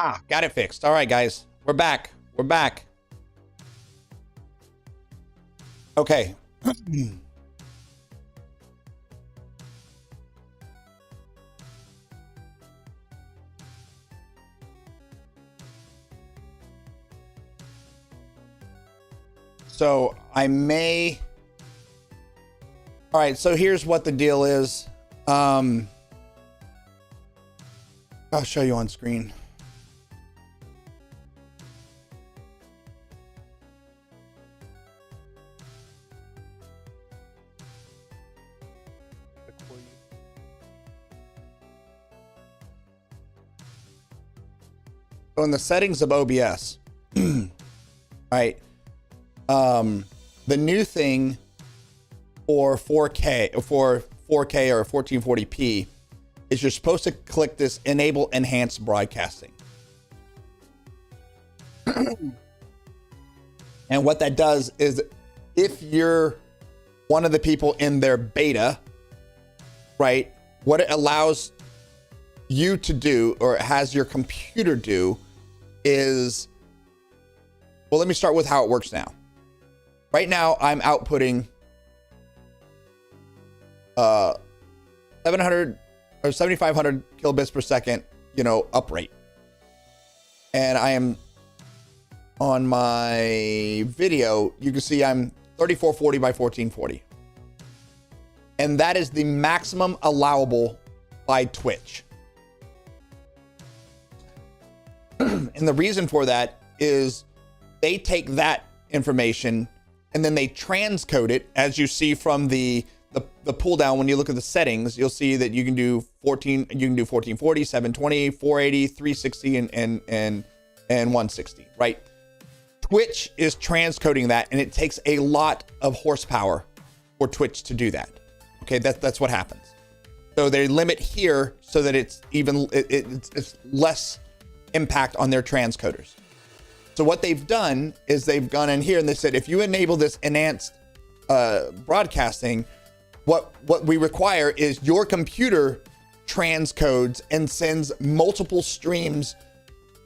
Ah, got it fixed. All right, guys, we're back. We're back. Okay. So I may. All right, so here's what the deal is. I'll show you on screen. So in the settings of OBS, right? The new thing for 4K or 1440p is you're supposed to click this enable enhanced broadcasting. And what that does is if you're one of the people in their beta, right, what it allows you to do, or it has your computer do, is, well, let me start with how it works now. Right now, I'm outputting 700 or 7,500 kilobits per second, up rate. And I am on my video, you can see I'm 3440 by 1440. And that is the maximum allowable by Twitch. And the reason for that is they take that information and then they transcode it, as you see from the pull down. When you look at the settings, you'll see that you can do 1440, 720, 480, 360, and 160, right? Twitch is transcoding that, and it takes a lot of horsepower for Twitch to do that. Okay, that's what happens. So they limit here so that it's even it's less impact on their transcoders. So what they've done is they've gone in here and they said, if you enable this enhanced broadcasting, what we require is your computer transcodes and sends multiple streams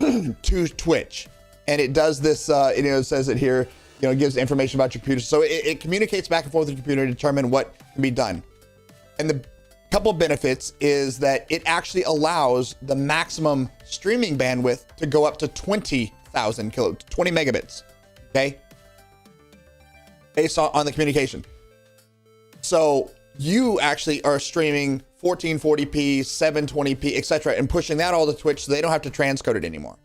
to Twitch. And it does this, it says it here, it gives information about your computer. So it communicates back and forth with the computer to determine what can be done. And the couple of benefits is that it actually allows the maximum streaming bandwidth to go up to 20 megabits, okay? Based on the communication. So you actually are streaming 1440p, 720p, etc., and pushing that all to Twitch so they don't have to transcode it anymore.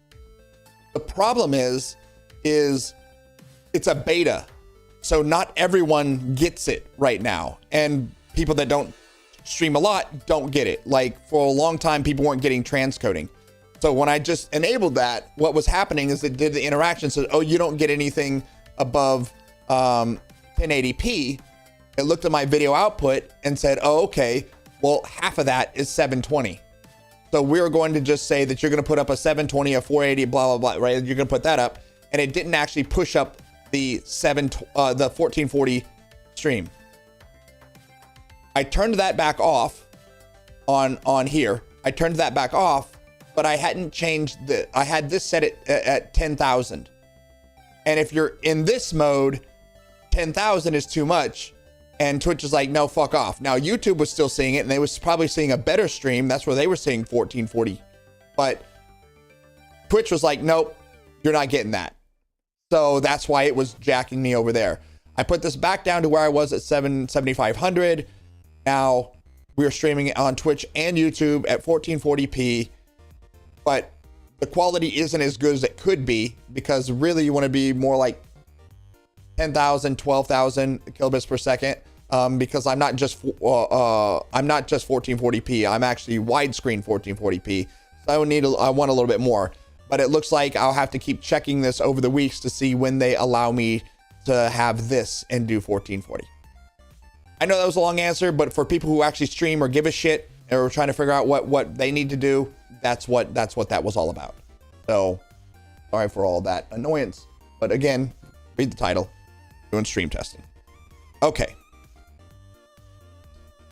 The problem is it's a beta, so not everyone gets it right now, and people that don't stream a lot don't get it. Like, for a long time, people weren't getting transcoding. So when I just enabled that, what was happening is it did the interaction, said, oh, you don't get anything above 1080p. It looked at my video output and said, oh, okay, well, half of that is 720. So we're going to just say that you're going to put up a 720, a 480, blah, blah, blah, right? You're going to put that up. And it didn't actually push up the 1440 stream. I turned that back off on here. I turned that back off, but I hadn't changed I had this set at 10,000. And if you're in this mode, 10,000 is too much. And Twitch is like, no, fuck off. Now, YouTube was still seeing it, and they was probably seeing a better stream. That's where they were seeing 1440. But Twitch was like, nope, you're not getting that. So that's why it was jacking me over there. I put this back down to where I was at 7,500. Now we're streaming it on Twitch and YouTube at 1440p. But the quality isn't as good as it could be, because really you want to be more like 10,000, 12,000 kilobits per second, because I'm not just 1440p. I'm actually widescreen 1440p. So I want a little bit more. But it looks like I'll have to keep checking this over the weeks to see when they allow me to have this and do 1440. I know that was a long answer, but for people who actually stream or give a shit or are trying to figure out what they need to do, that's what that was all about. So sorry for all that annoyance. But again, read the title. Doing stream testing. Okay.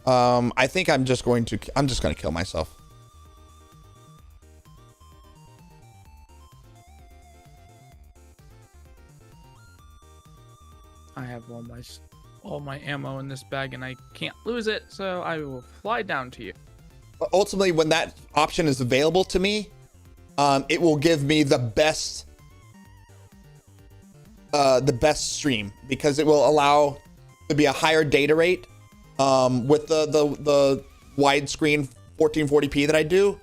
I think I'm just going to kill myself. I have all my ammo in this bag and I can't lose it, so I will fly down to you. But ultimately, when that option is available to me, it will give me the best stream, because it will allow to be a higher data rate with the widescreen 1440p that I do.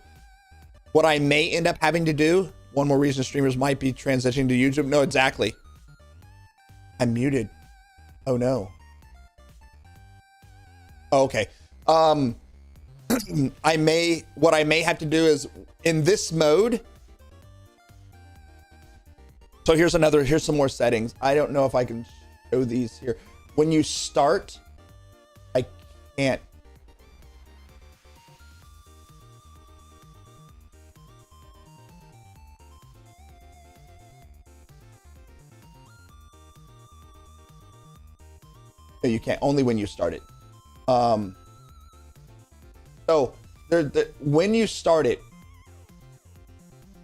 What I may end up having to do, one more reason streamers might be transitioning to YouTube. No, exactly. I'm muted. Oh no. Oh, okay. What I may have to do is in this mode. So here's some more settings. I don't know if I can show these here. When you start, I can't. No, you can't, only when you start it. So when you start it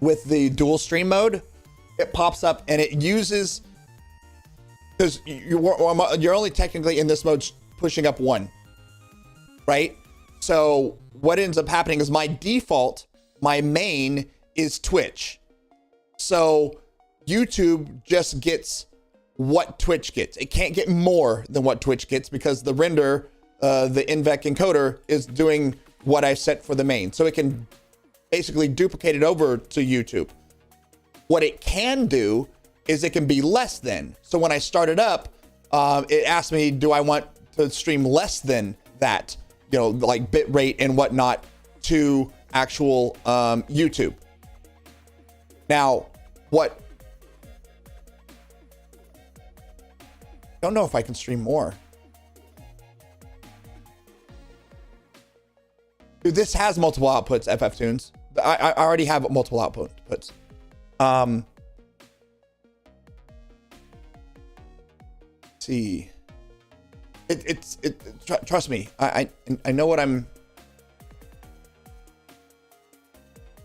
with the dual stream mode, it pops up and it uses, because you're only technically in this mode pushing up one, right? So what ends up happening is my default, my main is Twitch. So YouTube just gets what Twitch gets. It can't get more than what Twitch gets, because the render, the InVec encoder is doing what I set for the main. So it can basically duplicate it over to YouTube. What it can do is it can be less than. So when I start it up, it asked me, do I want to stream less than that, you know, like bit rate and whatnot to actual YouTube. Now, what, I don't know if I can stream more. Dude, this has multiple outputs, FF Tunes. I already have multiple outputs. See, trust me, I know what I'm.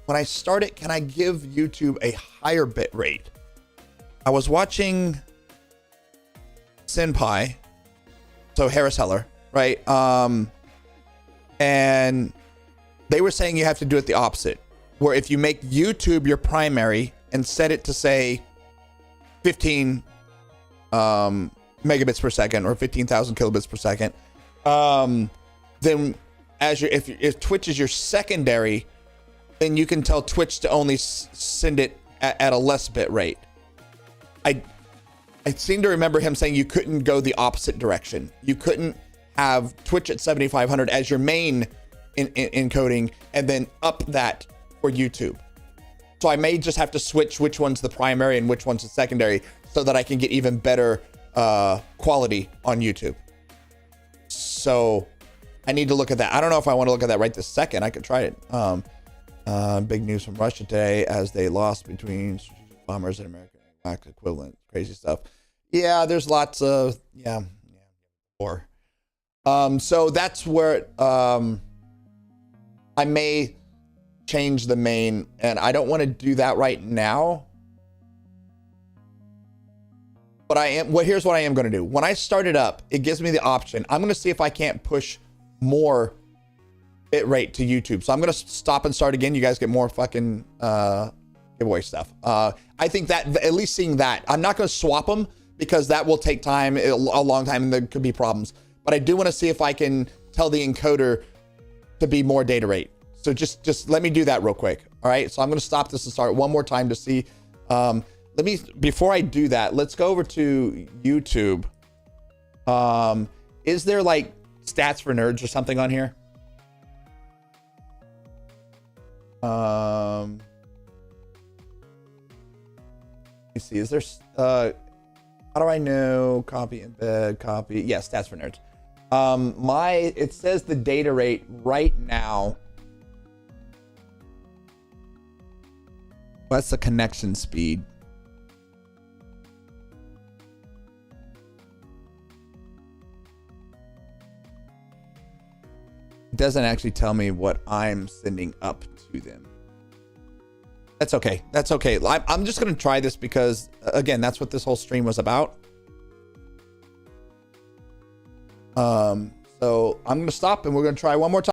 When I start it, can I give YouTube a higher bit rate? I was watching Senpai, so Harris Heller, right? And they were saying you have to do it the opposite, where if you make YouTube your primary and set it to say 15 megabits per second or 15,000 kilobits per second, then as if Twitch is your secondary, then you can tell Twitch to only send it at a less bit rate. I seem to remember him saying you couldn't go the opposite direction. You couldn't have Twitch at 7,500 as your main encoding and then up that for YouTube. So I may just have to switch which one's the primary and which one's the secondary so that I can get even better quality on YouTube. So I need to look at that. I don't know if I want to look at that right this second. I could try it. Big news from Russia today as they lost between strategic bombers and American equivalent. Crazy stuff. Yeah, there's lots of more. So that's where I may change the main, and I don't want to do that right now. But here's what I am going to do. When I start it up, it gives me the option. I'm going to see if I can't push more bit rate to YouTube. So I'm going to stop and start again. You guys get more fucking giveaway stuff. I think that at least seeing that, I'm not going to swap them because that will take time, a long time, and there could be problems. But I do want to see if I can tell the encoder to be more data rate. So just let me do that real quick. All right. So I'm going to stop this and start one more time to see. Before I do that, let's go over to YouTube. Is there like stats for nerds or something on here? Let me see. Is there, how do I know? Copy, embed, copy. Yeah, stats for nerds. It says the data rate right now. What's the connection speed? It doesn't actually tell me what I'm sending up to them. That's okay. That's okay. I'm just going to try this because, again, that's what this whole stream was about. So I'm going to stop and we're going to try one more time.